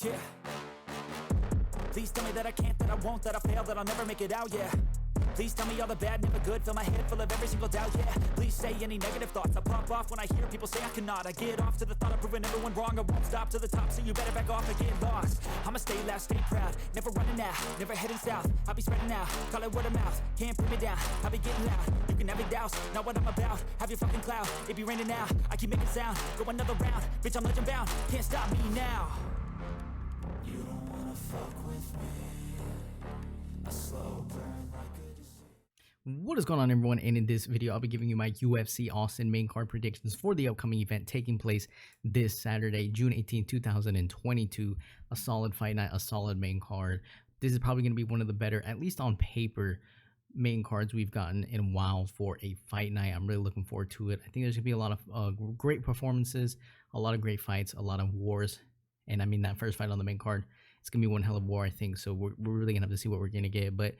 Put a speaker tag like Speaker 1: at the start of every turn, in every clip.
Speaker 1: Yeah. Please tell me that I can't, that I won't, that I fail, that I'll never make it out, yeah. Please tell me all the bad, never good, fill my head full of every single doubt, yeah. Please say any negative thoughts, I pop off when I hear people say I cannot. I get off to the thought of proving everyone wrong, I won't stop to the top, so you better back off and get lost. I'ma stay loud, stay proud, never running out, never heading south. I'll be spreading out, call it word of mouth, can't put me down, I'll be getting loud. You can have your doubts, not what I'm about, have your fucking cloud, it be raining now. I keep making sound, go another round, bitch I'm legend bound, can't stop me now. You don't wanna fuck with me, a slow burn like a disease.
Speaker 2: What is going on, everyone? And in this video, I'll be giving you my UFC Austin main card predictions for the upcoming event taking place this Saturday, June 18, 2022. A solid fight night, a solid main card. This is probably going to be one of the better, at least on paper, main cards we've gotten in a while for a fight night. I'm really looking forward to it. I think there's going to be a lot of great performances, a lot of great fights, a lot of wars. And I mean, that first fight on the main card, it's going to be one hell of a war, I think. So we're really going to have to see what we're going to get. But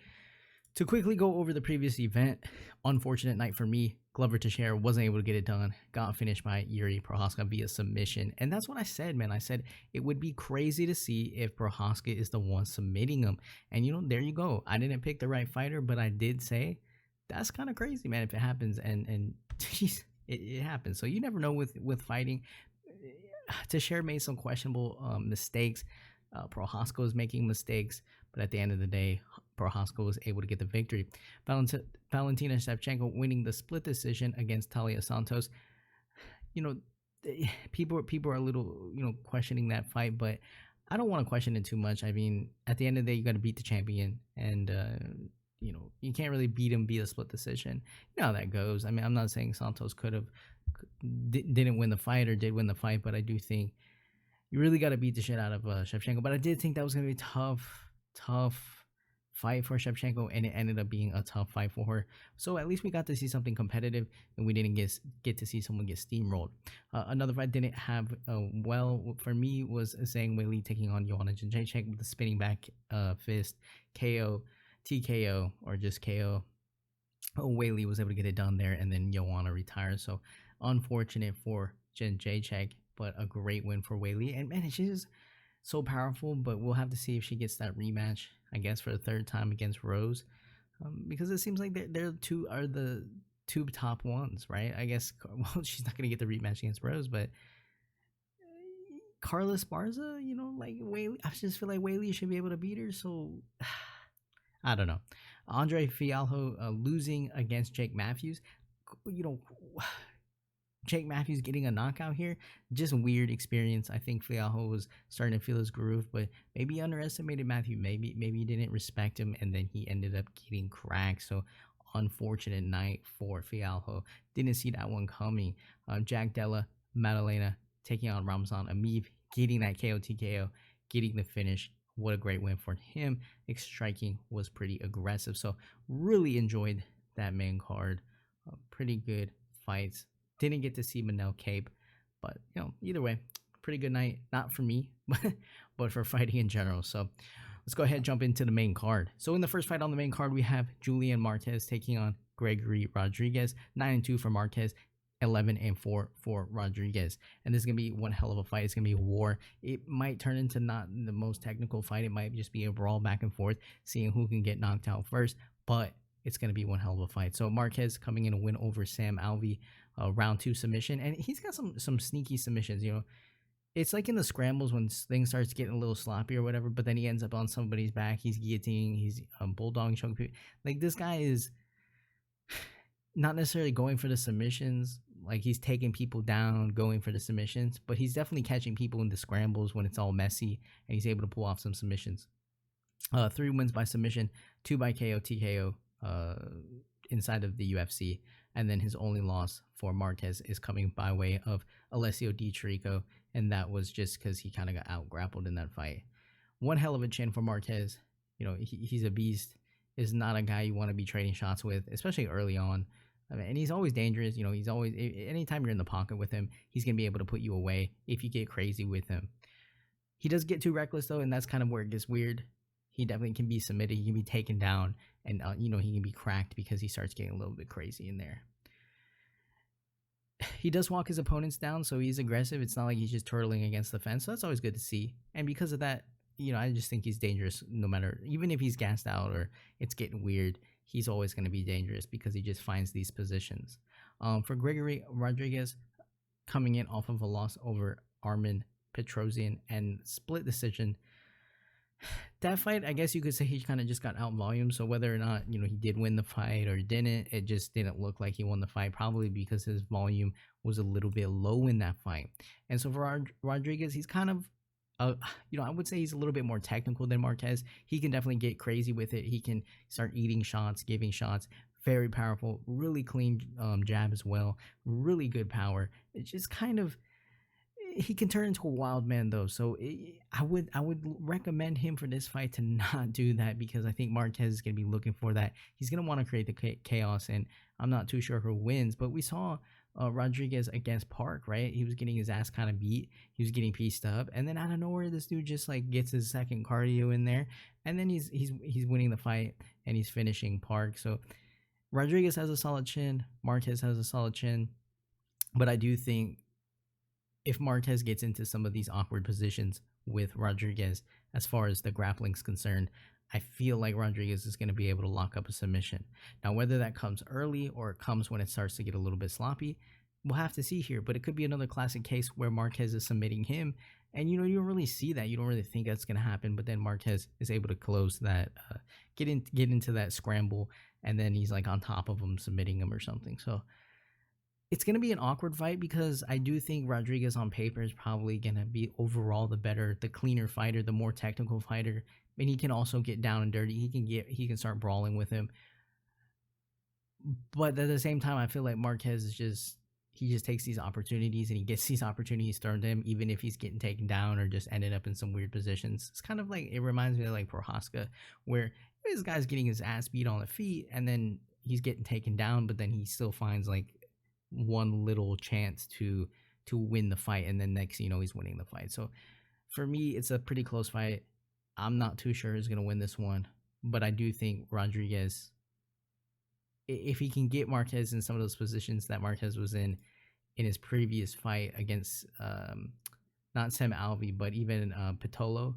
Speaker 2: to quickly go over the previous event, unfortunate night for me. Glover Teixeira wasn't able to get it done. Got finished by Yuri Prochazka via submission. And that's what I said, man. I said it would be crazy to see if Prochazka is the one submitting him. And, you know, there you go. I didn't pick the right fighter, but I did say that's kind of crazy, man, if it happens. And geez, it happens. So you never know with fighting. Teixeira made some questionable mistakes. Prochazka was making mistakes, but at the end of the day, Prochazka was able to get the victory. Valentina Shevchenko winning the split decision against Talia Santos. You know, people are a little, you know, questioning that fight, but I don't want to question it too much. I mean, at the end of the day, you got to beat the champion, and you know, you can't really beat him via split decision. You know how that goes. I mean, I'm not saying Santos didn't win the fight or did win the fight, but I do think you really got to beat the shit out of Shevchenko. But I did think that was going to be a tough fight for Shevchenko, and it ended up being a tough fight for her. So at least we got to see something competitive, and we didn't get to see someone get steamrolled. Another fight didn't have well for me was Zhang Weili taking on Joanna Jędrzejczyk with the spinning back fist KO, TKO, or just KO. Weili was able to get it done there, and then Joanna retired. So unfortunate for Jędrzejczyk, but a great win for Weili. And man, she's just so powerful, but we'll have to see if she gets that rematch, I guess, for the third time against Rose, because it seems like they're the two top ones, right? I guess, well, she's not going to get the rematch against Rose, but Carla Esparza, you know, like Weili, I just feel like Weili should be able to beat her, so I don't know. Andre Fialho losing against Jake Matthews, you know, Jake Matthews getting a knockout here, just a weird experience. I think Fialho was starting to feel his groove, but maybe he underestimated Matthew. Maybe he didn't respect him, and then he ended up getting cracked. So unfortunate night for Fialho. Didn't see that one coming. Jack Della Maddalena taking on Ramzan Ameev, getting that KO TKO, getting the finish. What a great win for him. His striking was pretty aggressive. So really enjoyed that main card. Pretty good fights. Didn't get to see Manel Cape, but you know, either way, pretty good night. Not for me, but for fighting in general. So let's go ahead and jump into the main card. So in the first fight on the main card, we have Julian Marquez taking on Gregory Rodrigues. 9-2 for Marquez, 11-4 for Rodrigues. And this is gonna be one hell of a fight. It's gonna be a war. It might turn into not the most technical fight. It might just be a brawl back and forth, seeing who can get knocked out first. But it's going to be one hell of a fight. So Marquez coming in a win over Sam Alvey, round 2 submission. And he's got some sneaky submissions, you know. It's like in the scrambles when things starts getting a little sloppy or whatever, but then he ends up on somebody's back. He's guillotining, he's bulldogging, choking people. Like, this guy is not necessarily going for the submissions. Like, he's taking people down, going for the submissions, but he's definitely catching people in the scrambles when it's all messy, and he's able to pull off some submissions. 3 wins by submission, 2 by KO, TKO. Inside of the UFC, and then his only loss for Marquez is coming by way of Alessio Di Chirico, and that was just because he kind of got out grappled in that fight. One hell of a chin for Marquez. You know, he's a beast. Is not a guy you want to be trading shots with, especially early on. I mean, and he's always dangerous. You know, he's always, anytime you're in the pocket with him, he's gonna be able to put you away if you get crazy with him. He does get too reckless though, and that's kind of where it gets weird. He definitely can be submitted. He can be taken down, and you know, he can be cracked because he starts getting a little bit crazy in there. he does walk his opponents down, so he's aggressive. It's not like he's just turtling against the fence, so that's always good to see. And because of that, I just think he's dangerous no matter, even if he's gassed out or it's getting weird, he's always going to be dangerous because he just finds these positions. For Gregory Rodrigues, coming in off of a loss over Armin Petrosian and split decision. That fight, I guess you could say he kind of just got out volume. So whether or not, he did win the fight or didn't, it just didn't look like he won the fight, probably because his volume was a little bit low in that fight. And so for Rodrigues, he's kind of, I would say he's a little bit more technical than Marquez. He can definitely get crazy with it. He can start eating shots, giving shots. Very powerful, really clean jab as well. Really good power. It's just kind of, he can turn into a wild man though. So I would recommend him for this fight to not do that, because I think Marquez is going to be looking for that. He's going to want to create the chaos, and I'm not too sure who wins. But we saw Rodrigues against Park, right? He was getting his ass kind of beat. He was getting pieced up, and then out of nowhere, this dude just like gets his second cardio in there, and then he's winning the fight and he's finishing Park. So Rodrigues has a solid chin. Marquez has a solid chin, but I do think if Marquez gets into some of these awkward positions with Rodrigues, as far as the grappling's concerned, I feel like Rodrigues is going to be able to lock up a submission. Now, whether that comes early or it comes when it starts to get a little bit sloppy, we'll have to see here. But it could be another classic case where Marquez is submitting him, and you don't really see that. You don't really think that's going to happen, but then Marquez is able to close that, get into that scramble, and then he's like on top of him, submitting him or something. So it's going to be an awkward fight, because I do think Rodrigues on paper is probably going to be overall the cleaner fighter, the more technical fighter. And he can also get down and dirty. He can start brawling with him. But at the same time, I feel like Marquez is just takes these opportunities, and he gets these opportunities thrown to him, even if he's getting taken down or just ended up in some weird positions. It's kind of like, it reminds me of like Prohaska, where this guy's getting his ass beat on the feet, and then he's getting taken down, but then he still finds like one little chance to win the fight, and then next he's winning the fight. So for me, it's a pretty close fight. I'm not too sure who's going to win this one, but I do think Rodrigues, if he can get Marquez in some of those positions that Marquez was in his previous fight against not Sam Alvey, but even Pitolo,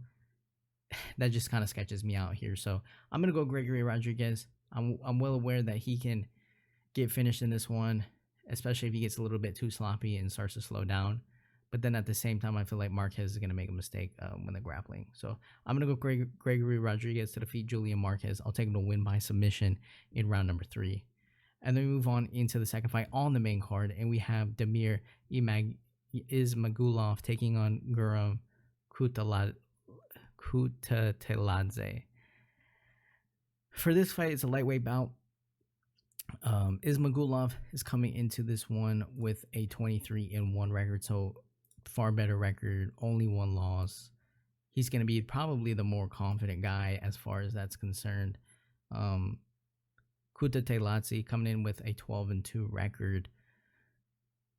Speaker 2: that just kind of sketches me out here. So I'm going to go Gregory Rodrigues. I'm well aware that he can get finished in this one, especially if he gets a little bit too sloppy and starts to slow down. But then at the same time, I feel like Marquez is going to make a mistake when they're grappling. So I'm going to go Gregory Rodrigues to defeat Julian Marquez. I'll take him to win by submission in round number 3. And then we move on into the second fight on the main card. And we have Damir Ismagulov taking on Guram Kutateladze. For this fight, it's a lightweight bout. Ismagulov is coming into this one with a 23-1 record, so far better record, only one loss. He's going to be probably the more confident guy as far as that's concerned. Kutateladze coming in with a 12-2 record,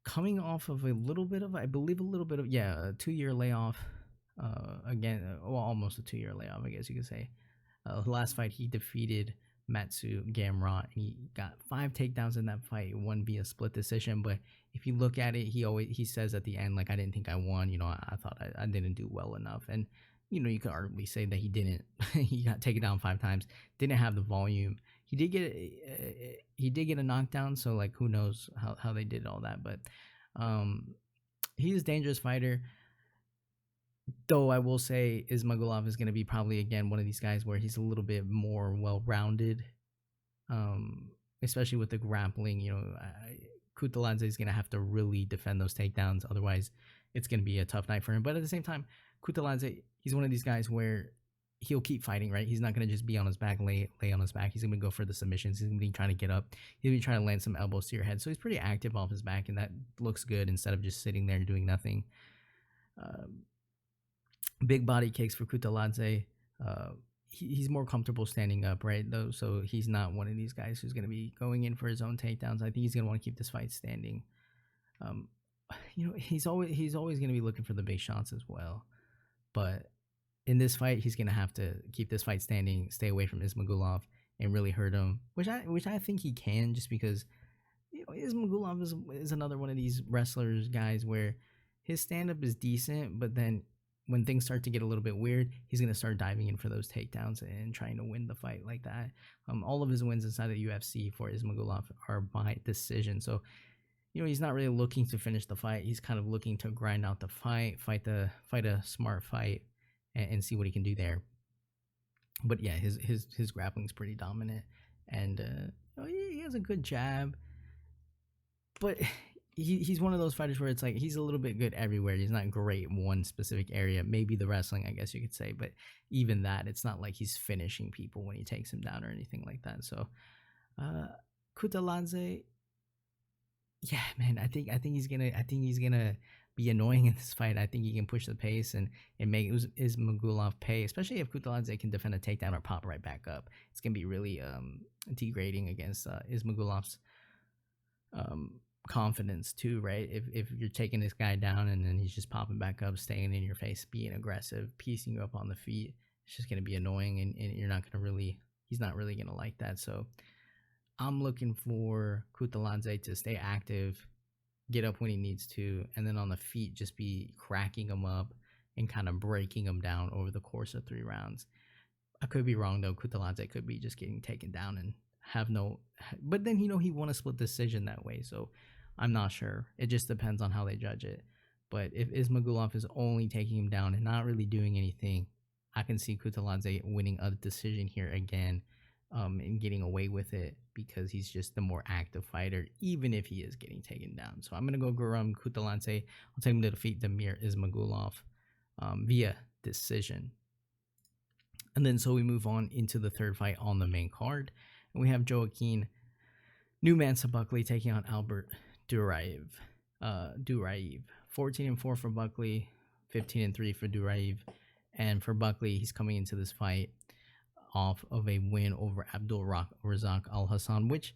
Speaker 2: coming off of a 2-year layoff. Almost a 2-year layoff, I guess you could say. Last fight, he defeated Matsu Gamrot, and he got 5 takedowns in that fight, one via split decision. But if you look at it, he says at the end, like, I didn't think I won. I thought I didn't do well enough. And you could arguably say that he didn't. He got taken down 5 times, didn't have the volume. He did get a knockdown, so like, who knows how they did all that. But he's a dangerous fighter. Though I will say Ismagulov is going to be probably, again, one of these guys where he's a little bit more well-rounded, especially with the grappling. Kutateladze is going to have to really defend those takedowns. Otherwise, it's going to be a tough night for him. But at the same time, Kutateladze, he's one of these guys where he'll keep fighting, right? He's not going to just be on his back, lay on his back. He's going to go for the submissions. He's going to be trying to get up. He'll be trying to land some elbows to your head. So he's pretty active off his back, and that looks good instead of just sitting there doing nothing. Big body kicks for Kutateladze. He's more comfortable standing up, right? Though, so he's not one of these guys who's going to be going in for his own takedowns. I think he's going to want to keep this fight standing. He's always going to be looking for the big shots as well. But in this fight, he's going to have to keep this fight standing, stay away from Ismagulov, and really hurt him, which I think he can, just because Ismagulov is another one of these wrestlers, guys, where his stand-up is decent, but then when things start to get a little bit weird, he's going to start diving in for those takedowns and trying to win the fight like that. All of his wins inside the UFC for Ismagulov are by decision. So, he's not really looking to finish the fight. He's kind of looking to grind out the fight a smart fight, and see what he can do there. But yeah, his grappling's pretty dominant, and he has a good jab. But he's one of those fighters where it's like he's a little bit good everywhere. He's not great in one specific area. Maybe the wrestling, I guess you could say, but even that, it's not like he's finishing people when he takes him down or anything like that. So, Kutateladze, yeah, man, I think he's gonna be annoying in this fight. I think he can push the pace and make Ismagulov pay, especially if Kutateladze can defend a takedown or pop right back up. It's gonna be really degrading against Ismagulov's confidence too, right? If you're taking this guy down and then he's just popping back up, staying in your face, being aggressive, piecing you up on the feet, it's just gonna be annoying, and he's not really gonna like that. So I'm looking for Kutateladze to stay active, get up when he needs to, and then on the feet just be cracking him up and kind of breaking him down over the course of 3 rounds. I could be wrong though. Kutateladze could be just getting taken down and but then he won a split decision that way, so I'm not sure. It just depends on how they judge it. But if Ismagulov is only taking him down and not really doing anything, I can see Kutateladze winning a decision here again, and getting away with it because he's just the more active fighter, even if he is getting taken down. So I'm gonna go Guram Kutateladze. I'll take him to defeat Damir Ismagulov via decision. And then so we move on into the third fight on the main card. And we have Joaquin Newmansa Buckley taking on Albert Duraev. 14-4 for Buckley, 15-3 for Duraev. And for Buckley, he's coming into this fight off of a win over Abdul Razak Al Hassan, which,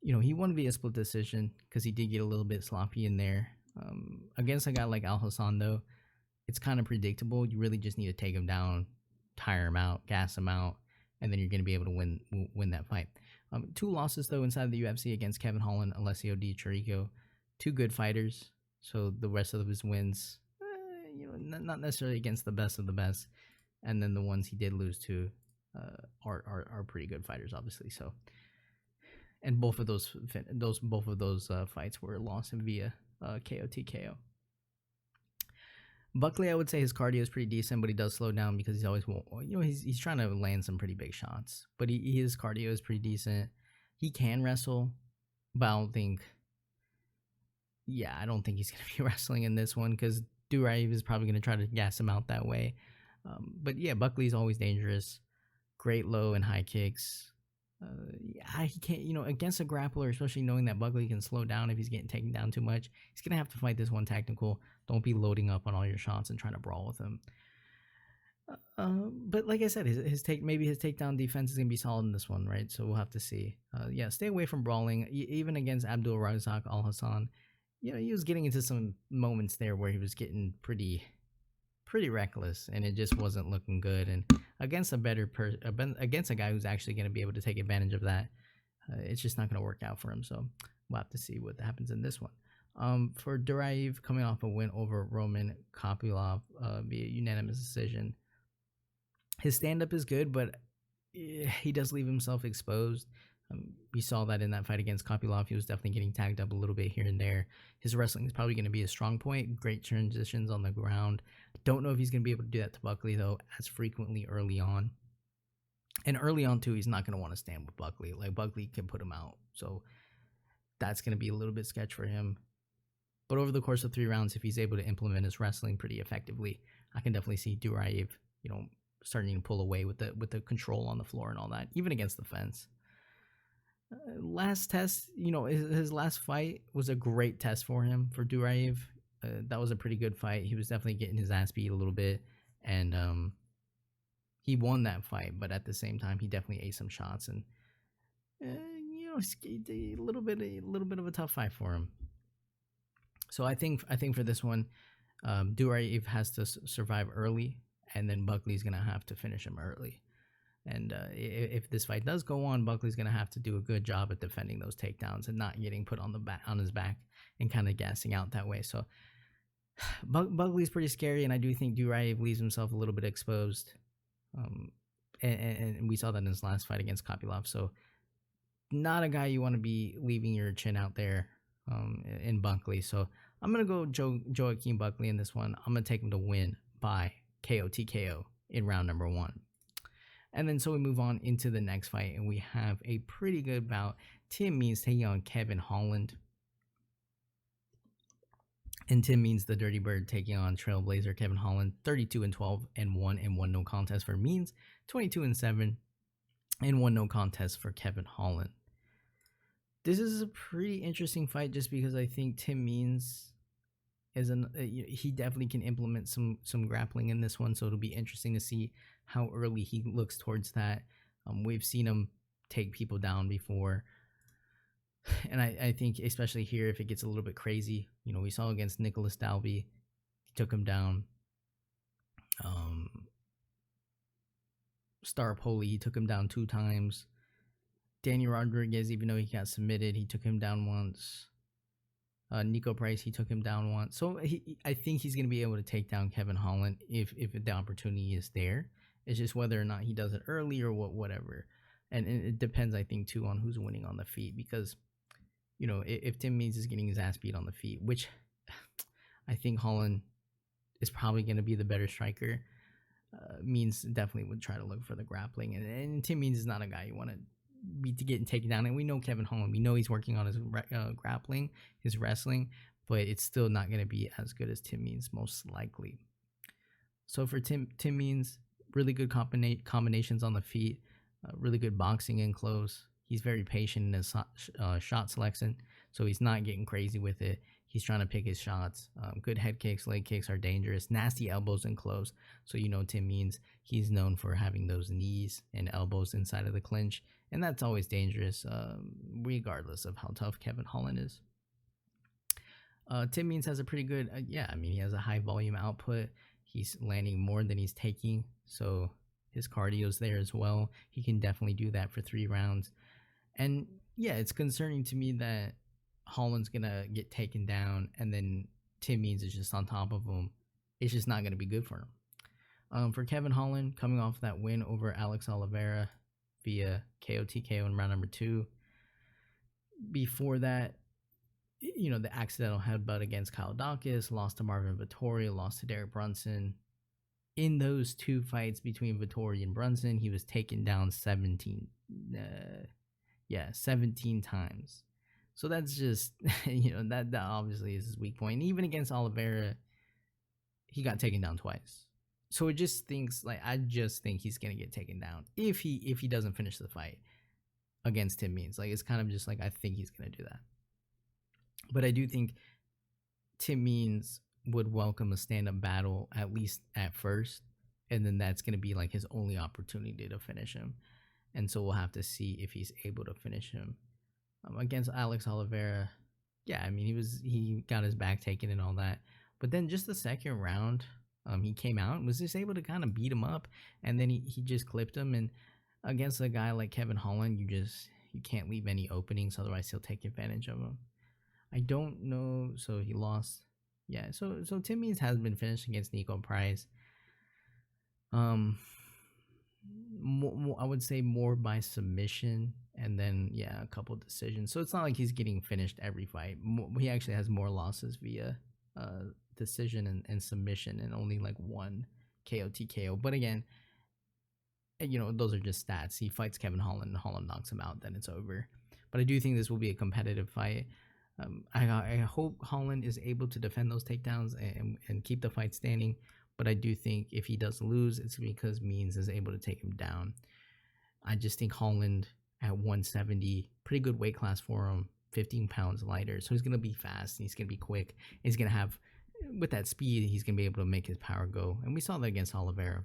Speaker 2: he won via split decision because he did get a little bit sloppy in there. Against a guy like Al Hassan, though, it's kind of predictable. You really just need to take him down, tire him out, gas him out, and then you're going to be able to win that fight. 2 losses, though, inside the UFC against Kevin Holland, Alessio Di Chirico. 2 good fighters, so the rest of his wins, not necessarily against the best of the best. And then the ones he did lose to are pretty good fighters, obviously. So, and both of those fights were lost via KO TKO. Buckley, I would say his cardio is pretty decent, but he does slow down because he's always, he's trying to land some pretty big shots. But his cardio is pretty decent. He can wrestle, but I don't think he's going to be wrestling in this one because Duraev is probably going to try to gas him out that way. But yeah, Buckley's always dangerous. Great low and high kicks. He can't, against a grappler, especially knowing that Buckley can slow down if he's getting taken down too much. He's going to have to fight this one technical. Don't be loading up on all your shots and trying to brawl with him. But like I said, his takedown defense is going to be solid in this one, right? So we'll have to see. Stay away from brawling. Even against Abdul Razak Al Hassan, he was getting into some moments there where he was getting pretty reckless, and it just wasn't looking good. And against against a guy who's actually going to be able to take advantage of that, it's just not going to work out for him. So we'll have to see what happens in this one. For Duraev, coming off a win over Roman Kopylov via unanimous decision, his stand-up is good, but he does leave himself exposed. We saw that in that fight against Kopylov. He was definitely getting tagged up a little bit here and there. His wrestling is probably going to be a strong point. Great transitions on the ground. Don't know if he's going to be able to do that to Buckley, though, as frequently early on. And early on, too, he's not going to want to stand with Buckley. Like, Buckley can put him out. So that's going to be a little bit sketch for him. But over the course of 3 rounds, if he's able to implement his wrestling pretty effectively, I can definitely see Duraev, starting to pull away with the control on the floor and all that, even against the fence. Last test, his last fight was a great test for him, for Duraev. That was a pretty good fight. He was definitely getting his ass beat a little bit, and he won that fight. But at the same time, he definitely ate some shots, and a little bit of a tough fight for him. So I think for this one, Duraev has to survive early, and then Buckley's gonna have to finish him early. And if this fight does go on, Buckley's gonna have to do a good job at defending those takedowns and not getting put on the back on his back and kind of gassing out that way. So Buckley's pretty scary, and I do think Duraev leaves himself a little bit exposed. And we saw that in his last fight against Kopylov. So not a guy you want to be leaving your chin out there in Buckley. So I'm going to go Joaquin Buckley in this one. I'm going to take him to win by KO TKO in round number 1. And then so we move on into the next fight, and we have a pretty good bout. Tim Means taking on Kevin Holland. And Tim Means, the Dirty Bird, taking on Trailblazer Kevin Holland. 32-12 and 1 no contest for Means. 22-7 and 1 no contest for Kevin Holland. This is a pretty interesting fight just because I think Tim Means is he definitely can implement some grappling in this one, so it'll be interesting to see how early he looks towards that. We've seen him take people down before, and I think especially here, if it gets a little bit crazy, we saw against Nicholas Dalby, he took him down. Star Poli, he took him down 2 times. Danny Rodrigues, even though he got submitted, he took him down once. Nico Price, he took him down once. So I think he's going to be able to take down Kevin Holland if the opportunity is there. It's just whether or not he does it early or whatever. And it depends, I think, too, on who's winning on the feet. Because, if Tim Means is getting his ass beat on the feet, which I think Holland is probably going to be the better striker, Means definitely would try to look for the grappling. And Tim Means is not a guy you want to be getting taken down. And we know Kevin Holland, we know he's working on his grappling, his wrestling, but it's still not going to be as good as Tim Means, most likely. So for Tim Means, really good combinations on the feet, really good boxing in close. He's very patient in his shot selection, so he's not getting crazy with it. He's trying to pick his shots. Good head kicks, leg kicks are dangerous. Nasty elbows in close. So Tim Means, he's known for having those knees and elbows inside of the clinch, and that's always dangerous, regardless of how tough Kevin Holland is. Tim Means has a pretty good, he has a high volume output. He's landing more than he's taking, so his cardio's there as well. He can definitely do that for 3 rounds. And yeah, it's concerning to me that Holland's gonna get taken down and then Tim Means is just on top of him. It's just not gonna be good for him. For Kevin Holland, coming off that win over Alex Oliveira via KO TKO in round number 2. Before that, the accidental headbutt against Kyle Dawkins, lost to Marvin Vettori, lost to Derek Brunson. In those 2 fights between Vettori and Brunson, he was taken down 17 times. So that's just, that obviously is his weak point. Even against Oliveira, he got taken down twice. So I just think he's going to get taken down if he doesn't finish the fight against Tim Means. It's kind of just I think he's going to do that. But I do think Tim Means would welcome a stand-up battle, at least at first, and then that's going to be his only opportunity to finish him. And so we'll have to see if he's able to finish him. Against Alex Oliveira, he got his back taken and all that. But then just the second round, he came out and was just able to kind of beat him up, and then he just clipped him. And against a guy like Kevin Holland, you can't leave any openings, otherwise he'll take advantage of him. I don't know, so he lost. Yeah, so Tim Means has been finished against Nico Price. I would say more by submission, and then a couple decisions. So it's not like he's getting finished every fight. He actually has more losses via decision and submission, and only 1 KO TKO. But again, those are just stats. He fights Kevin Holland and Holland knocks him out, then it's over. But I do think this will be a competitive fight. I hope Holland is able to defend those takedowns and keep the fight standing. But I do think if he does lose, it's because Means is able to take him down. I just think Holland at 170, pretty good weight class for him, 15 pounds lighter. So he's going to be fast. He's going to be quick. He's going to have, with that speed, he's going to be able to make his power go. And we saw that against Oliveira.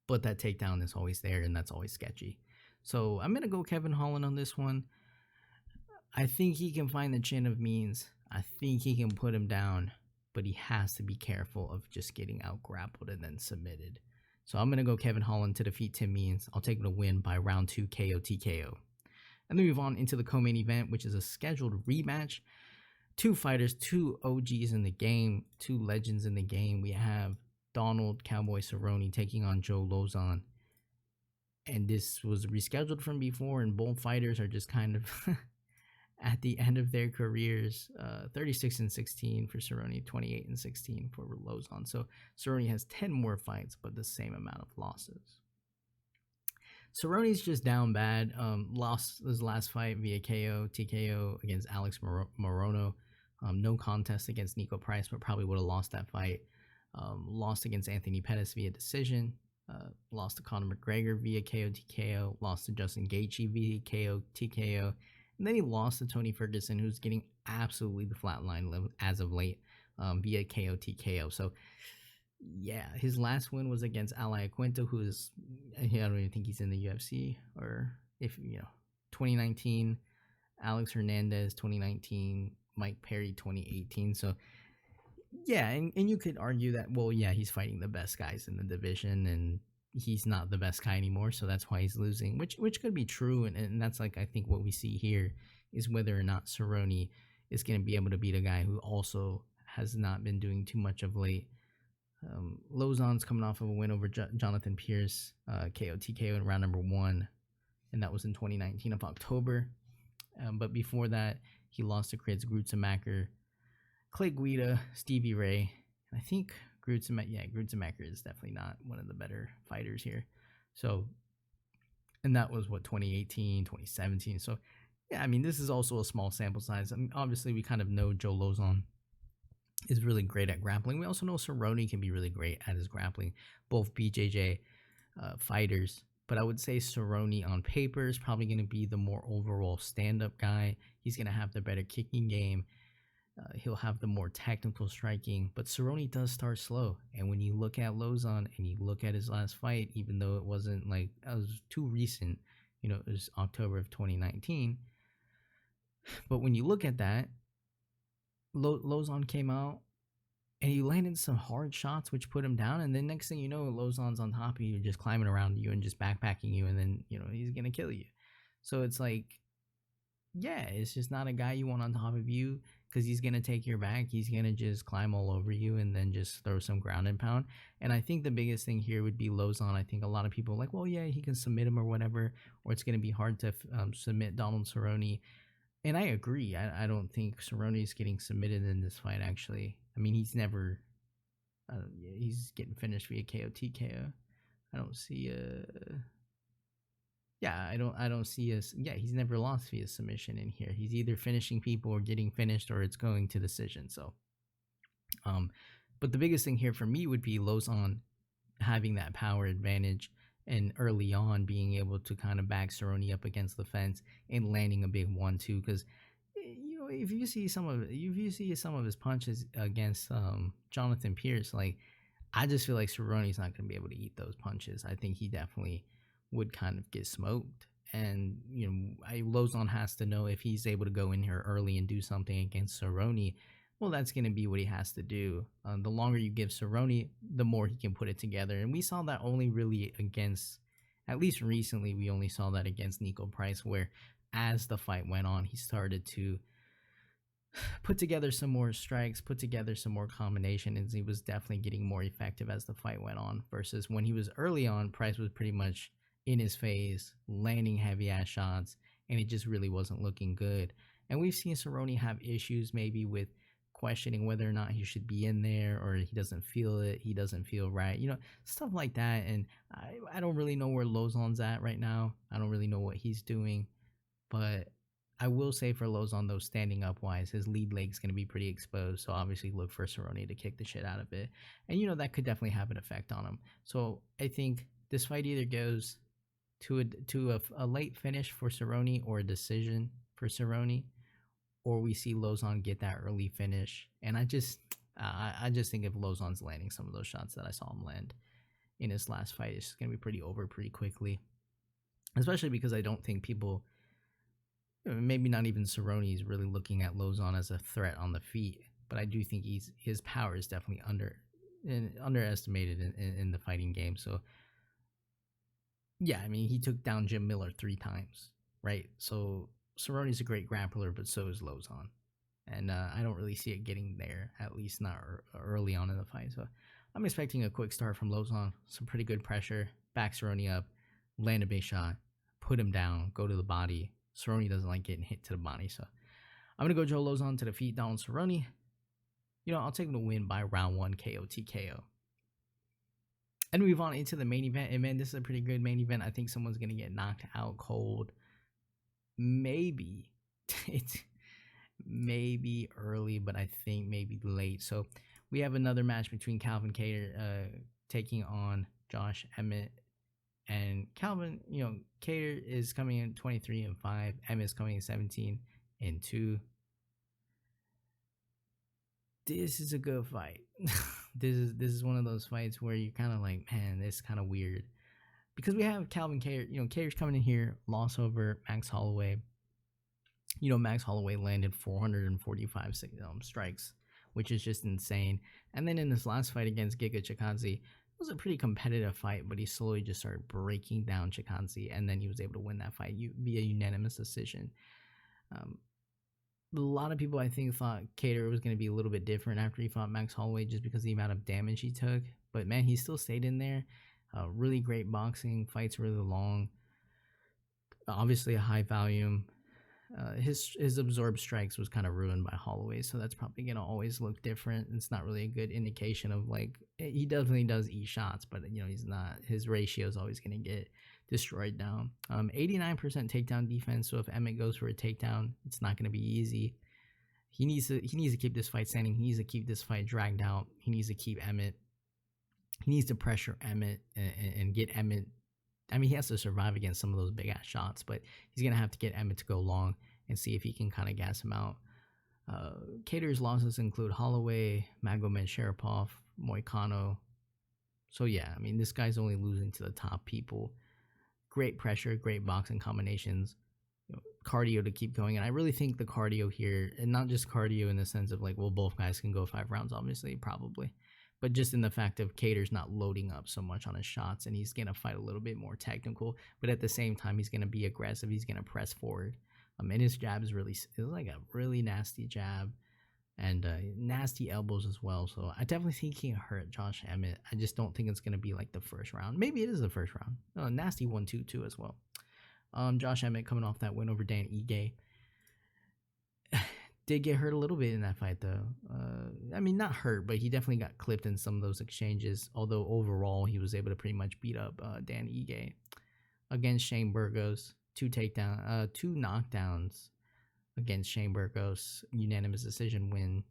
Speaker 2: But that takedown is always there, and that's always sketchy. So I'm going to go Kevin Holland on this one. I think he can find the chin of Means. I think he can put him down, but he has to be careful of just getting out grappled and then submitted. So I'm going to go Kevin Holland to defeat Tim Means. I'll take him to win by round 2 KO TKO. And then move on into the co-main event, which is a scheduled rematch. Two fighters, two OGs in the game, two legends in the game. We have Donald Cowboy Cerrone taking on Joe Lauzon. And this was rescheduled from before, and both fighters are just kind of at the end of their careers. 36-16 for Cerrone, 28-16 for Lauzon. So Cerrone has 10 more fights, but the same amount of losses. Cerrone's just down bad. Lost his last fight via KO, TKO against Alex Morono. No contest against Nico Price, but probably would have lost that fight. Lost against Anthony Pettis via decision. Lost to Conor McGregor via KO, TKO. Lost to Justin Gaethje via KO, TKO. And then he lost to Tony Ferguson, who's getting absolutely the flatline as of late via KO, TKO. So, yeah, his last win was against Ali Aquinto, who is, I don't even think he's in the UFC, or 2019, Alex Hernandez, 2019, Mike Perry, 2018. So, yeah, and you could argue that, well, yeah, he's fighting the best guys in the division, and he's not the best guy anymore, so that's why he's losing, which could be true, and that's like, I think what we see here is whether or not Cerrone is going to be able to beat a guy who also has not been doing too much of late. Lauzon's coming off of a win over Jonathan Pierce, KO TKO in round number 1, and that was in 2019 of October. But before that, he lost to Chris Grutzemacher, Clay Guida, Stevie Ray. I think Grutzemacher is definitely not one of the better fighters here. So, and that was 2018, 2017. So, yeah, I mean, this is also a small sample size. I mean, obviously, we kind of know Joe Lauzon is really great at grappling. We also know Cerrone can be really great at his grappling, both BJJ fighters. But I would say Cerrone on paper is probably going to be the more overall stand-up guy. He's going to have the better kicking game. He'll have the more technical striking. But Cerrone does start slow. And when you look at Lauzon and you look at his last fight, even though it wasn't like, it was too recent, it was October of 2019. But when you look at that, Lauzon came out and he landed some hard shots which put him down, and then next thing you know, Lauzon's on top of you, just climbing around you and just backpacking you, and then he's gonna kill you. So it's like, yeah, it's just not a guy you want on top of you, because he's gonna take your back. He's gonna just climb all over you and then just throw some ground and pound. And I think the biggest thing here would be Lauzon. I think a lot of people are like, well, yeah, he can submit him or whatever, or it's gonna be hard to submit Donald Cerrone. And I agree. I don't think Cerrone is getting submitted in this fight, actually. I mean, he's never... he's getting finished via KO, TKO. I don't see a... Yeah, I don't see a... Yeah, he's never lost via submission in here. He's either finishing people or getting finished, or it's going to decision, so... But the biggest thing here for me would be Lauzon having that power advantage, and early on being able to kind of back Cerrone up against the fence and landing a big 1-2, because if you see some of his punches against Jonathan Pierce, like, I just feel like Cerrone's not going to be able to eat those punches. I think he definitely would kind of get smoked, and Lauzon has to know if he's able to go in here early and do something against Cerrone. Well, that's going to be what he has to do. The longer you give Cerrone, the more he can put it together. And we saw that only really against, at least recently, we only saw that against Nico Price, where as the fight went on, he started to put together some more strikes, put together some more combinations. He was definitely getting more effective as the fight went on, versus when he was early on, Price was pretty much in his face, landing heavy-ass shots, and it just really wasn't looking good. And we've seen Cerrone have issues maybe with questioning whether or not he should be in there, or he doesn't feel it, he doesn't feel right, stuff like that. And I don't really know where Lauzon's at right now. I don't really know what he's doing, but I will say for Lauzon, though, standing up wise, his lead leg's going to be pretty exposed, so obviously look for Cerrone to kick the shit out of it, and that could definitely have an effect on him. So I think this fight either goes to a late finish for Cerrone or a decision for Cerrone, or we see Lauzon get that early finish. And I just think if Lauzon's landing some of those shots that I saw him land in his last fight, it's going to be pretty over pretty quickly. Especially because I don't think people, maybe not even Cerrone, is really looking at Lauzon as a threat on the feet. But I do think his power is definitely and underestimated in the fighting game. So yeah, I mean, he took down Jim Miller 3 times, right? So Cerrone's a great grappler, but so is Lauzon. And I don't really see it getting there, at least not early on in the fight. So I'm expecting a quick start from Lauzon, some pretty good pressure, back Cerrone up, land a big shot, put him down, go to the body. Cerrone doesn't like getting hit to the body, so I'm going to go Joe Lauzon to defeat Donald Cerrone. I'll take him to win by round 1 KO TKO. And move on into the main event. And man, this is a pretty good main event. I think someone's going to get knocked out cold. Maybe. It's maybe early, but I think maybe late. So we have another match between Calvin Kattar taking on Josh Emmett. And Calvin, Kattar is coming in 23-5. Emmett is coming in 17-2. This is a good fight. This is one of those fights where you're kind of like, man, this is kind of weird. Because we have Calvin Kattar, Kattar's coming in here, loss over Max Holloway. Max Holloway landed 445 strikes, which is just insane. And then in this last fight against Giga Chikadze, it was a pretty competitive fight, but he slowly just started breaking down Chikadze, and then he was able to win that fight via unanimous decision. A lot of people, I think, thought Kattar was going to be a little bit different after he fought Max Holloway just because of the amount of damage he took. But, man, he still stayed in there. Really great boxing. Fights really long. Obviously a high volume. His absorbed strikes was kind of ruined by Holloway, so that's probably going to always look different. It's not really a good indication of, like, he definitely does eat shots, but, he's not. His ratio is always going to get destroyed down. 89% takedown defense, so if Emmett goes for a takedown, it's not going to be easy. He needs to keep this fight standing. He needs to keep this fight dragged out. He needs to keep Emmett. He needs to pressure Emmett and get Emmett. I mean, he has to survive against some of those big ass shots, but he's going to have to get Emmett to go long and see if he can kind of gas him out. Kattar's losses include Holloway, Magomed Sharapov, Moicano. So yeah, I mean, this guy's only losing to the top people. Great pressure, great boxing combinations, cardio to keep going. And I really think the cardio here, and not just cardio in the sense of like, well, both guys can go 5 rounds, obviously, probably. But just in the fact of Kattar's not loading up so much on his shots, and he's going to fight a little bit more technical. But at the same time, he's going to be aggressive. He's going to press forward. And his jab is like a really nasty jab. And nasty elbows as well. So I definitely think he can hurt Josh Emmett. I just don't think it's going to be like the first round. Maybe it is the first round. Nasty 1-2 too as well. Josh Emmett coming off that win over Dan Ige. Did get hurt a little bit in that fight though. I mean, not hurt, but he definitely got clipped in some of those exchanges. Although overall, he was able to pretty much beat up Dan Ige. Against Shane Burgos, 2 knockdowns. Against Shane Burgos, unanimous decision win.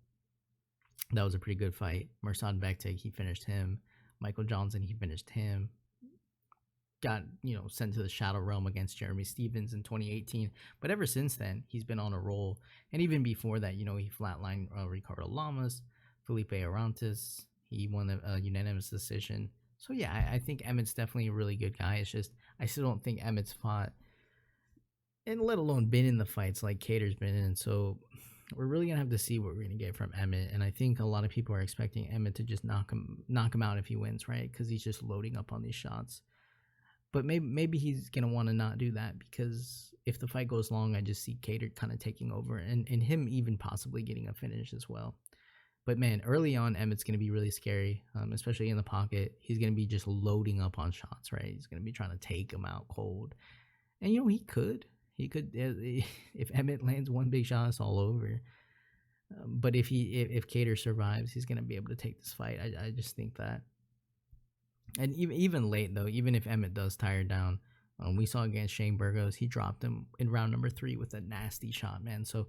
Speaker 2: That was a pretty good fight. Mirsad Bektic, he finished him. Michael Johnson, he finished him. Got, sent to the Shadow Realm against Jeremy Stevens in 2018. But ever since then, he's been on a roll. And even before that, he flatlined Ricardo Lamas, Felipe Arantes. He won a unanimous decision. So yeah, I think Emmett's definitely a really good guy. It's just, I still don't think Emmett's fought, and let alone been in the fights like Kattar's been in. So we're really going to have to see what we're going to get from Emmett. And I think a lot of people are expecting Emmett to just knock him out if he wins, right? Because he's just loading up on these shots. But maybe he's going to want to not do that, because if the fight goes long, I just see Kattar kind of taking over and him even possibly getting a finish as well. But man, early on, Emmett's going to be really scary, especially in the pocket. He's going to be just loading up on shots, right? He's going to be trying to take him out cold. And, he could. He could, if Emmett lands one big shot, it's all over. But if Kattar survives, he's going to be able to take this fight. I just think that. And even late, though, even if Emmett does tire down, we saw against Shane Burgos, he dropped him in round number 3 with a nasty shot, man. So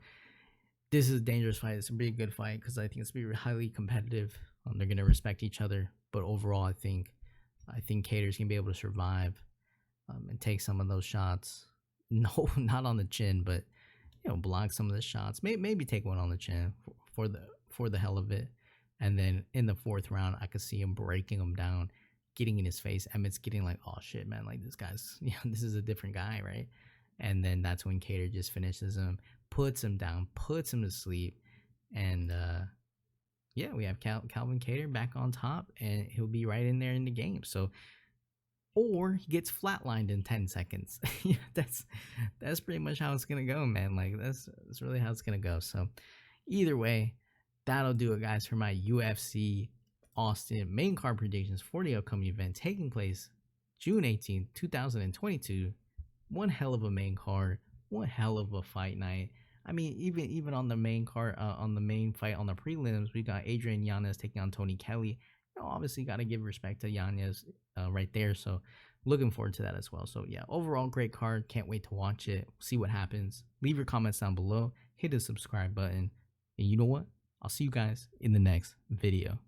Speaker 2: this is a dangerous fight. It's a pretty good fight because I think it's going to be highly competitive. They're going to respect each other. But overall, I think Kattar's going to be able to survive and take some of those shots. No, not on the chin, but block some of the shots. Maybe take one on the chin for the hell of it. And then in the 4th round, I could see him breaking him down, getting in his face. Emmett's getting like, oh shit, man, like this guy's, this is a different guy, right? And then that's when Kattar just finishes him, puts him down, puts him to sleep, and yeah, we have Calvin Kattar back on top, and he'll be right in there in the game. So, or he gets flatlined in 10 seconds. Yeah, that's pretty much how it's gonna go, man. Like that's really how it's gonna go. So, either way, that'll do it, guys, for my UFC Austin main card predictions for the upcoming event taking place June 18th, 2022. One hell of a main card, one hell of a fight night. I mean, even on the main card, on the main fight on the prelims, we got Adrian Yanez taking on Tony Kelly. You know, obviously got to give respect to Yanez right there. So looking forward to that as well. So yeah, overall great card. Can't wait to watch it. See what happens. Leave your comments down below. Hit the subscribe button. And you know what? I'll see you guys in the next video.